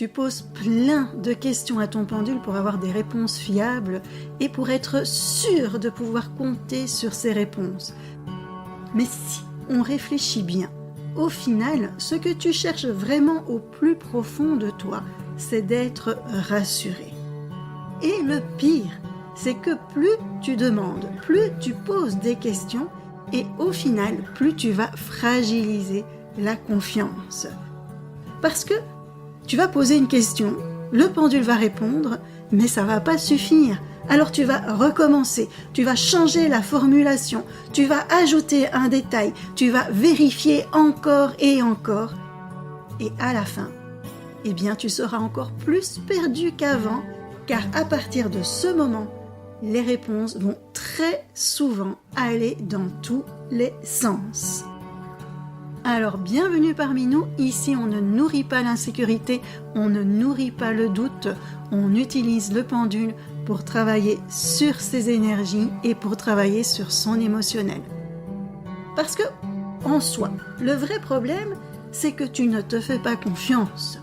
Tu poses plein de questions à ton pendule pour avoir des réponses fiables et pour être sûr de pouvoir compter sur ces réponses. Mais si on réfléchit bien, au final, ce que tu cherches vraiment au plus profond de toi, c'est d'être rassuré. Et le pire, c'est que plus tu demandes, plus tu poses des questions, et au final, plus tu vas fragiliser la confiance. Parce que tu vas poser une question, le pendule va répondre, mais ça ne va pas suffire. Alors tu vas recommencer, tu vas changer la formulation, tu vas ajouter un détail, tu vas vérifier encore et encore. Et à la fin, eh bien tu seras encore plus perdu qu'avant, car à partir de ce moment, les réponses vont très souvent aller dans tous les sens. Alors bienvenue parmi nous, ici on ne nourrit pas l'insécurité, on ne nourrit pas le doute, on utilise le pendule pour travailler sur ses énergies et pour travailler sur son émotionnel. Parce que, en soi, le vrai problème, c'est que tu ne te fais pas confiance.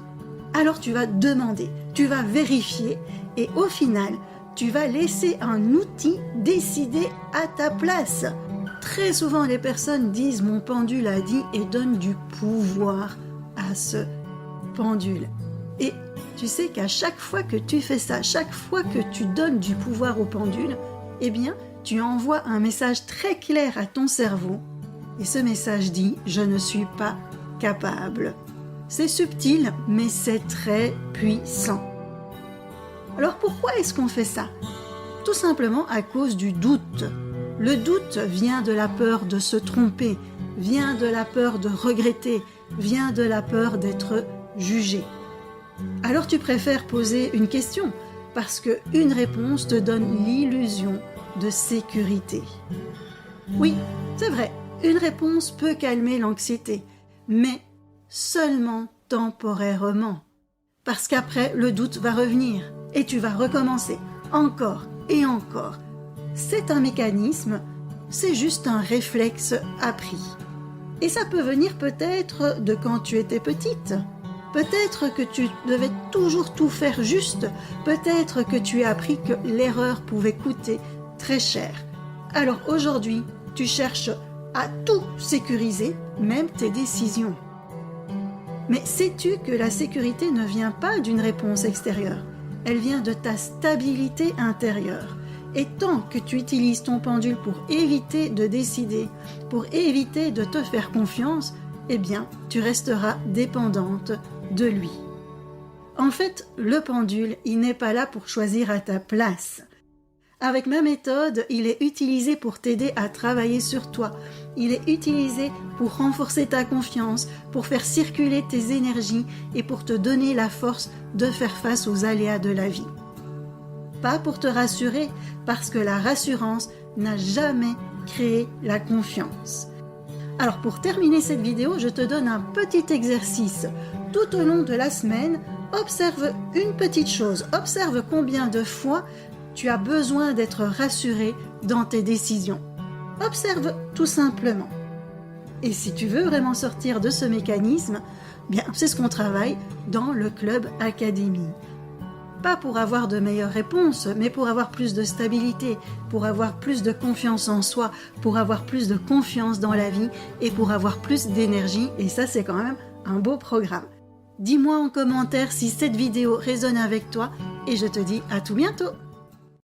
Alors tu vas demander, tu vas vérifier et au final, tu vas laisser un outil décider à ta place. Très souvent, les personnes disent « mon pendule a dit » et donnent du pouvoir à ce pendule. Et tu sais qu'à chaque fois que tu fais ça, chaque fois que tu donnes du pouvoir au pendule, eh bien, tu envoies un message très clair à ton cerveau. Et ce message dit « je ne suis pas capable ». C'est subtil, mais c'est très puissant. Alors pourquoi est-ce qu'on fait ça? Tout simplement à cause du doute. Le doute vient de la peur de se tromper, vient de la peur de regretter, vient de la peur d'être jugé. Alors tu préfères poser une question, parce qu'une réponse te donne l'illusion de sécurité. Oui, c'est vrai, une réponse peut calmer l'anxiété, mais seulement temporairement. Parce qu'après, le doute va revenir, et tu vas recommencer, encore et encore. C'est un mécanisme, c'est juste un réflexe appris. Et ça peut venir peut-être de quand tu étais petite. Peut-être que tu devais toujours tout faire juste. Peut-être que tu as appris que l'erreur pouvait coûter très cher. Alors aujourd'hui, tu cherches à tout sécuriser, même tes décisions. Mais sais-tu que la sécurité ne vient pas d'une réponse extérieure? Elle vient de ta stabilité intérieure. Et tant que tu utilises ton pendule pour éviter de décider, pour éviter de te faire confiance, eh bien, tu resteras dépendante de lui. En fait, le pendule, il n'est pas là pour choisir à ta place. Avec ma méthode, il est utilisé pour t'aider à travailler sur toi. Il est utilisé pour renforcer ta confiance, pour faire circuler tes énergies et pour te donner la force de faire face aux aléas de la vie. Pas pour te rassurer, parce que la rassurance n'a jamais créé la confiance. Alors pour terminer cette vidéo, je te donne un petit exercice. Tout au long de la semaine, observe une petite chose. Observe combien de fois tu as besoin d'être rassuré dans tes décisions. Observe tout simplement. Et si tu veux vraiment sortir de ce mécanisme, bien c'est ce qu'on travaille dans le Club Académie. Pas pour avoir de meilleures réponses, mais pour avoir plus de stabilité, pour avoir plus de confiance en soi, pour avoir plus de confiance dans la vie et pour avoir plus d'énergie. Et ça, c'est quand même un beau programme. Dis-moi en commentaire si cette vidéo résonne avec toi et je te dis à tout bientôt.